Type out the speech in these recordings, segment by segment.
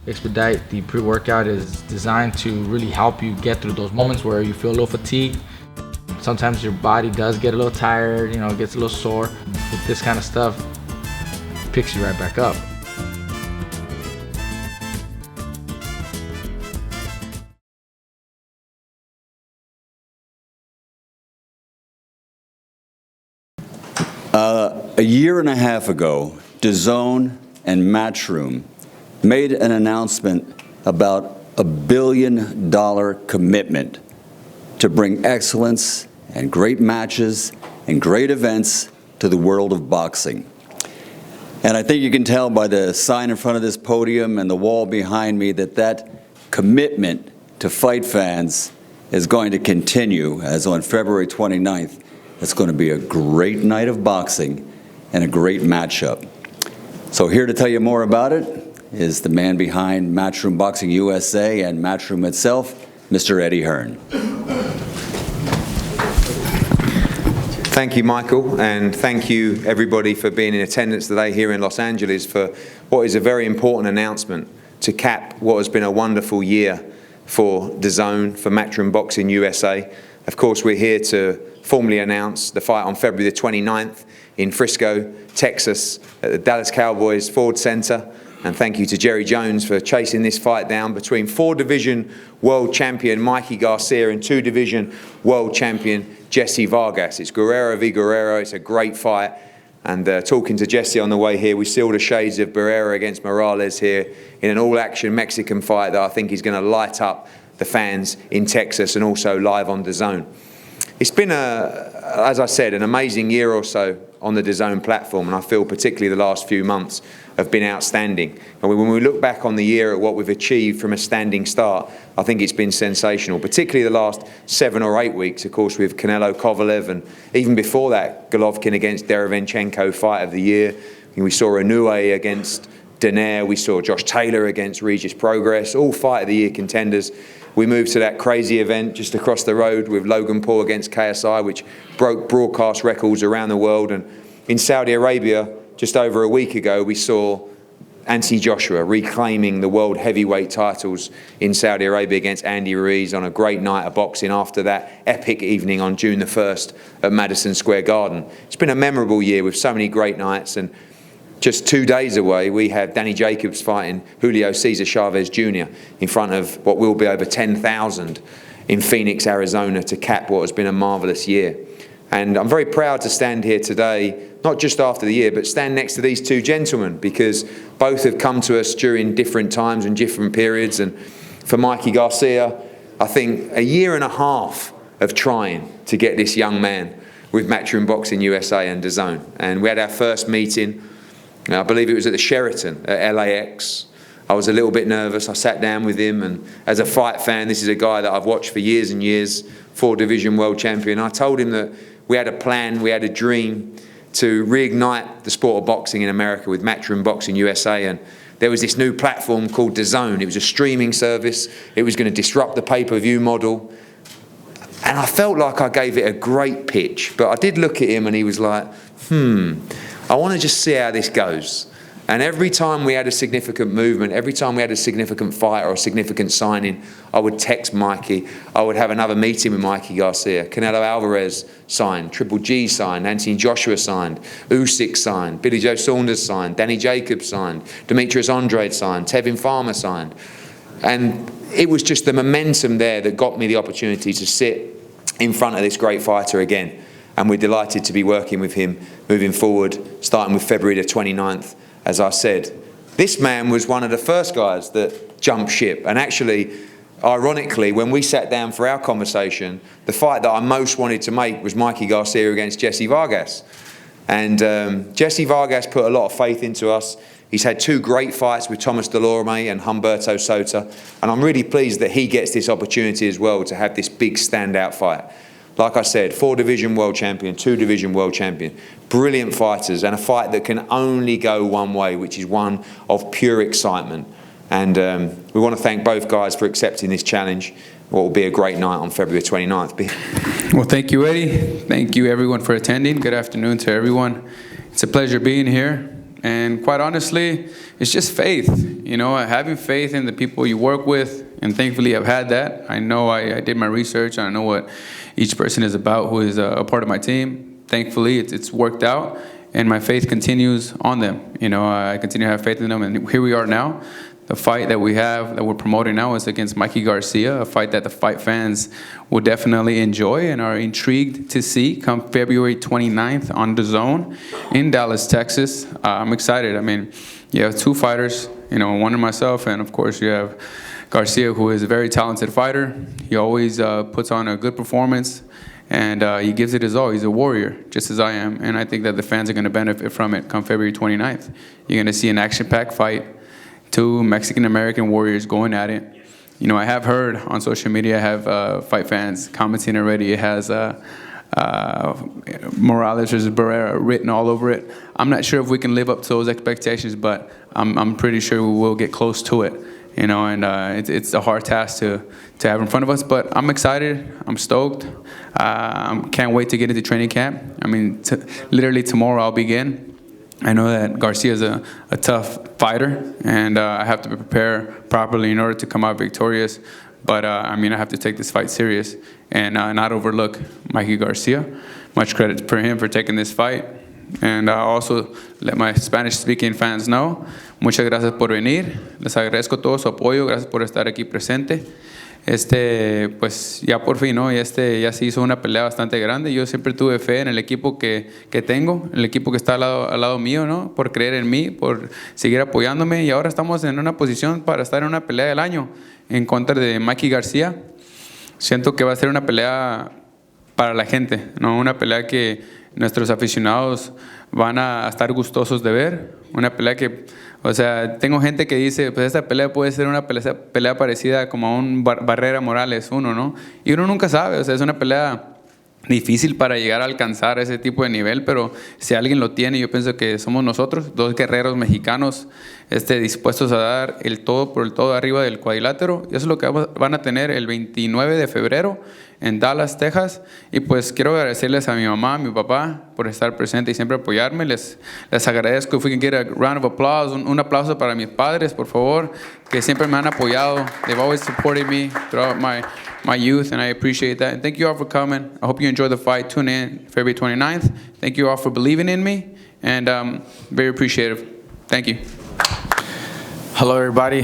Expedite, the pre-workout, is designed to really help you get through those moments where you feel a little fatigued. Sometimes your body does get a little tired, you know, it gets a little sore. With this kind of stuff, it picks you right back up. A year and a half ago, DAZN and Matchroom made an announcement about a $1 billion commitment to bring excellence and great matches and great events to the world of boxing. And I think you can tell by the sign in front of this podium and the wall behind me that that commitment to fight fans is going to continue, as on February 29th, it's going to be a great night of boxing and a great matchup. So here to tell you more about it is the man behind Matchroom Boxing USA and Matchroom itself, Mr. Eddie Hearn. Thank you, Michael, and thank you everybody for being in attendance today here in Los Angeles for what is a very important announcement to cap what has been a wonderful year for DAZN, for Matchroom Boxing USA. Of course, we're here to formally announce the fight on February the 29th in Frisco, Texas, at the Dallas Cowboys Ford Center. And thank you to Jerry Jones for chasing this fight down between 4-division world champion Mikey Garcia and 2-division world champion Jessie Vargas. It's Guerrero v. Guerrero. It's a great fight. And talking to Jessie on the way here, we saw the shades of Guerrero against Morales here in an all-action Mexican fight that I think is going to light up the fans in Texas and also live on DAZN. It's been, as I said, an amazing year or so on the DAZN platform, and I feel particularly the last few months have been outstanding. And when we look back on the year at what we've achieved from a standing start, I think it's been sensational, particularly the last 7 or 8 weeks, of course, with Canelo Kovalev, and even before that, Golovkin against Derevyanchenko fight of the year. We saw Inoue against Donaire, we saw Josh Taylor against Regis Progress, all fight of the year contenders. We moved to that crazy event just across the road with Logan Paul against KSI, which broke broadcast records around the world. And in Saudi Arabia, just over a week ago, we saw Anthony Joshua reclaiming the world heavyweight titles in Saudi Arabia against Andy Ruiz on a great night of boxing after that epic evening on June the 1st at Madison Square Garden. It's been a memorable year with so many great nights, and just 2 days away, we have Danny Jacobs fighting Julio Cesar Chavez Jr. in front of what will be over 10,000 in Phoenix, Arizona, to cap what has been a marvelous year. And I'm very proud to stand here today, not just after the year, but stand next to these two gentlemen, because both have come to us during different times and different periods. And for Mikey Garcia, I think a year and a half of trying to get this young man with Matchroom Boxing USA and DAZN. And we had our first meeting, I believe it was at the Sheraton at LAX. I was a little bit nervous. I sat down with him, and as a fight fan, this is a guy that I've watched for years and years, 4-division world champion. I told him that we had a plan, we had a dream to reignite the sport of boxing in America with Matchroom Boxing USA, and there was this new platform called DAZN. It was a streaming service. It was going to disrupt the pay-per-view model. And I felt like I gave it a great pitch, but I did look at him and he was like, I want to just see how this goes. And every time we had a significant movement, every time we had a significant fight or a significant signing, I would text Mikey. I would have another meeting with Mikey Garcia. Canelo Alvarez signed, Triple G signed, Anthony Joshua signed, Usyk signed, Billy Joe Saunders signed, Danny Jacobs signed, Demetrius Andrade signed, Tevin Farmer signed. And it was just the momentum there that got me the opportunity to sit in front of this great fighter again. And we're delighted to be working with him moving forward, starting with February the 29th. As I said, this man was one of the first guys that jumped ship. And actually, ironically, when we sat down for our conversation, the fight that I most wanted to make was Mikey Garcia against Jessie Vargas. And Jessie Vargas put a lot of faith into us. He's had 2 great fights with Thomas Delorme and Humberto Sota. And I'm really pleased that he gets this opportunity as well to have this big standout fight. Like I said, 4-division world champion, 2-division world champion. Brilliant fighters, and a fight that can only go one way, which is one of pure excitement. And we want to thank both guys for accepting this challenge. What will be a great night on February 29th. Well, thank you, Eddie. Thank you, everyone, for attending. Good afternoon to everyone. It's a pleasure being here. And quite honestly, it's just faith, having faith in the people you work with. And thankfully, I've had that. I know I did my research. I know what each person is about who is a part of my team. Thankfully, it's worked out. And my faith continues on them. I continue to have faith in them. And here we are now. The fight that we're promoting now is against Mikey Garcia, a fight that the fight fans will definitely enjoy and are intrigued to see come February 29th on DAZN in Dallas, Texas. I'm excited. I mean, you have two fighters, one in myself, and of course you have Garcia, who is a very talented fighter. He always puts on a good performance, and he gives it his all. He's a warrior, just as I am, and I think that the fans are going to benefit from it come February 29th. You're going to see an action-packed fight. Two Mexican-American warriors going at it. I have heard on social media, I have fight fans commenting already. It has Morales versus Barrera written all over it. I'm not sure if we can live up to those expectations, but I'm pretty sure we will get close to it. And it's a hard task to have in front of us. But I'm excited. I'm stoked. Can't wait to get into training camp. I mean, literally tomorrow I'll begin. I know that Garcia is a tough fighter, and I have to prepare properly in order to come out victorious. But, I have to take this fight serious and not overlook Mikey Garcia. Much credit for him for taking this fight. And also let my Spanish-speaking fans know, muchas gracias por venir. Les agradezco todo su apoyo. Gracias por estar aquí presente. Pues ya por fin, ¿no? Ya se hizo una pelea bastante grande. Yo siempre tuve fe en el equipo que tengo, el equipo que está al lado mío, ¿no? Por creer en mí, por seguir apoyándome. Y ahora estamos en una posición para estar en una pelea del año en contra de Mikey Garcia. Siento que va a ser una pelea para la gente, ¿no? Una pelea que nuestros aficionados van a estar gustosos de ver. Una pelea que, tengo gente que dice, pues esta pelea puede ser una pelea parecida como a un Barrera Morales 1, ¿no? Y uno nunca sabe, es una pelea difícil para llegar a alcanzar ese tipo de nivel, pero si alguien lo tiene, yo pienso que somos nosotros, dos guerreros mexicanos dispuestos a dar el todo por el todo arriba del cuadrilátero. Y eso es lo que van a tener el 29 de febrero en Dallas, Texas. Y pues quiero agradecerles a mi mamá, a mi papá por estar presente y siempre apoyarme. Les agradezco. If we can get a round of applause, un aplauso para mis padres, por favor, que siempre me han apoyado. They've always supported me throughout my youth, and I appreciate that. And thank you all for coming. I hope you enjoy the fight. Tune in February 29th. Thank you all for believing in me, and very appreciative. Thank you. Hello, everybody.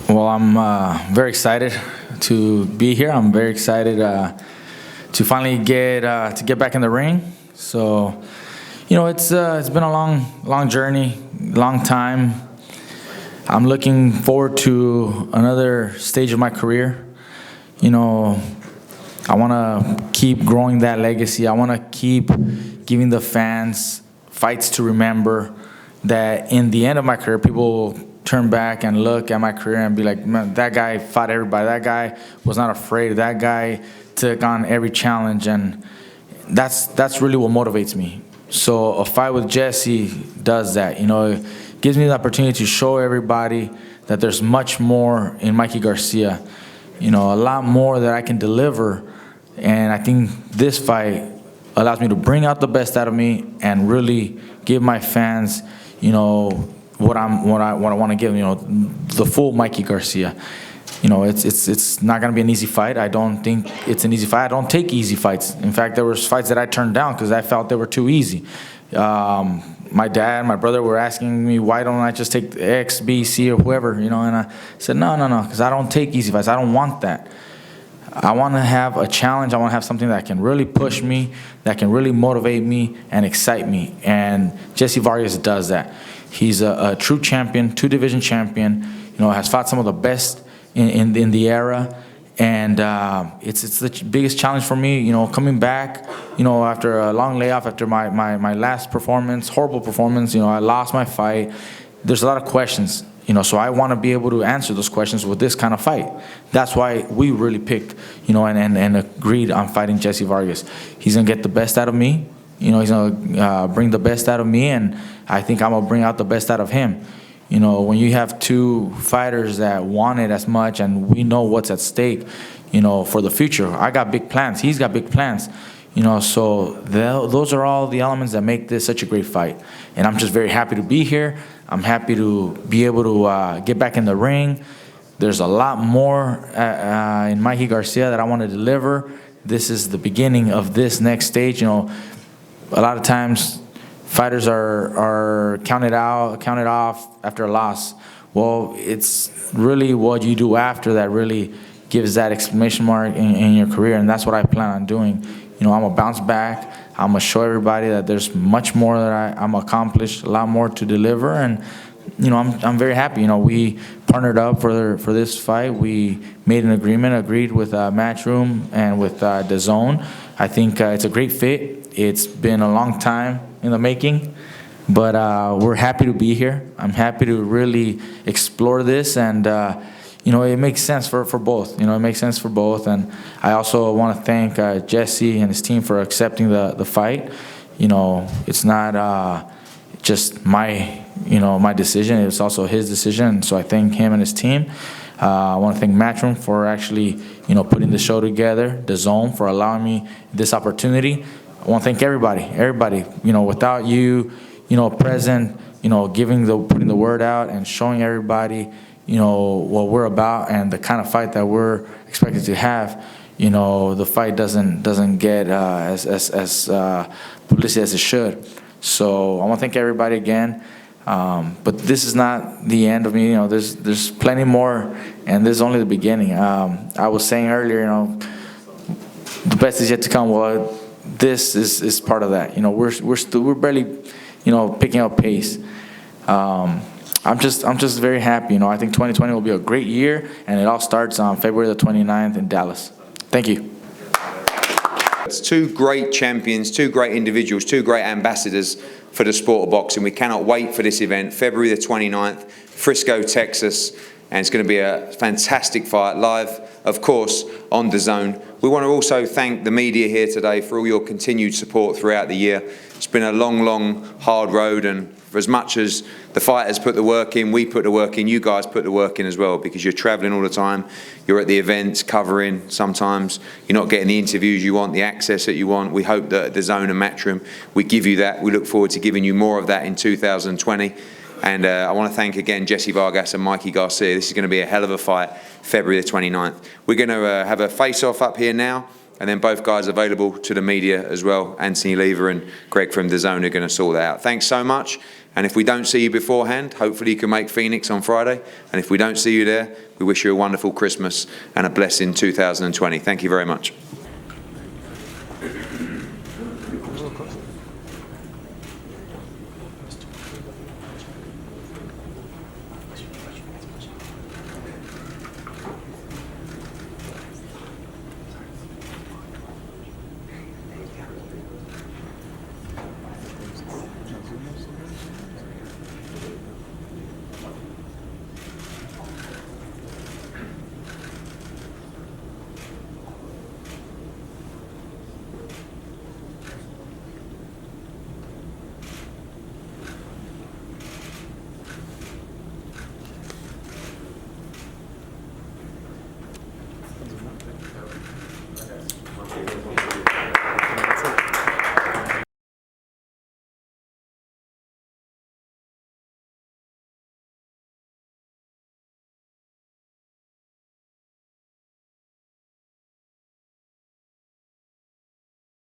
Well, I'm very excited to be here. I'm very excited to finally get back in the ring. So, it's been a long journey, long time. I'm looking forward to another stage of my career. I want to keep growing that legacy. I want to keep giving the fans fights to remember, that in the end of my career, people turn back and look at my career and be like, man, that guy fought everybody. That guy was not afraid. That guy took on every challenge, and that's really what motivates me. So a fight with Jessie does that. It gives me the opportunity to show everybody that there's much more in Mikey Garcia. A lot more that I can deliver, and I think this fight allows me to bring out the best out of me and really give my fans, what I want to give, the full Mikey Garcia. It's not going to be an easy fight. I don't think it's an easy fight. I don't take easy fights. In fact, there was fights that I turned down because I felt they were too easy. My dad, my brother were asking me, why don't I just take X, B, C, or whoever, and I said, no, because I don't take easy fights. I don't want that. I want to have a challenge. I want to have something that can really push me, that can really motivate me and excite me. And Jessie Vargas does that. He's a true champion, two-division champion, has fought some of the best in the era. And it's the biggest challenge for me, coming back, after a long layoff, after my last performance, horrible performance, I lost my fight. There's a lot of questions, so I want to be able to answer those questions with this kind of fight. That's why we really picked, and agreed on fighting Jessie Vargas. He's going to get the best out of me. He's going to bring the best out of me, and I think I'm going to bring out the best out of him. When you have two fighters that want it as much, and we know what's at stake, for the future. I got big plans. He's got big plans. So those are all the elements that make this such a great fight. And I'm just very happy to be here. I'm happy to be able to get back in the ring. There's a lot more in Mikey Garcia that I want to deliver. This is the beginning of this next stage. A lot of times fighters are counted off after a loss. Well, it's really what you do after that really gives that exclamation mark in your career, and that's what I plan on doing. I'm gonna bounce back. I'm gonna show everybody that there's much more that I'm accomplished, a lot more to deliver, and I'm very happy. We partnered up for this fight. We made an agreed with Matchroom and with DAZN. I think it's a great fit. It's been a long time in the making, but we're happy to be here. I'm happy to really explore this, and it makes sense for both. It makes sense for both, and I also want to thank Jesse and his team for accepting the fight. It's not just my decision. It's also his decision, so I thank him and his team. I want to thank Matchroom for actually, putting the show together, DAZN for allowing me this opportunity. I want to thank everybody. Without you, present, putting the word out and showing everybody, what we're about and the kind of fight that we're expected to have, the fight doesn't get as publicity as it should. So I want to thank everybody again. But this is not the end of me. There's plenty more, and this is only the beginning. I was saying earlier, the best is yet to come. Well, this is part of that. We're barely, picking up pace. I'm just very happy. I think 2020 will be a great year, and it all starts on February the 29th in Dallas. Thank you. It's two great champions, two great individuals, two great ambassadors for the sport of boxing. We cannot wait for this event, February the 29th, Frisco, Texas, and it's going to be a fantastic fight, live, of course, on DAZN. We want to also thank the media here today for all your continued support throughout the year. It's been a long, hard road, and for as much as the fighters put the work in, we put the work in, you guys put the work in as well, because you're traveling all the time, you're at the events, covering, sometimes you're not getting the interviews you want, the access that you want. We hope that DAZN and Matchroom, we give you that. We look forward to giving you more of that in 2020. And I want to thank again Jessie Vargas and Mikey Garcia. This is going to be a hell of a fight, February the 29th. We're going to have a face-off up here now, and then both guys available to the media as well. Anthony Lever and Greg from DAZN are going to sort that out. Thanks so much. And if we don't see you beforehand, hopefully you can make Phoenix on Friday. And if we don't see you there, we wish you a wonderful Christmas and a blessing 2020. Thank you very much.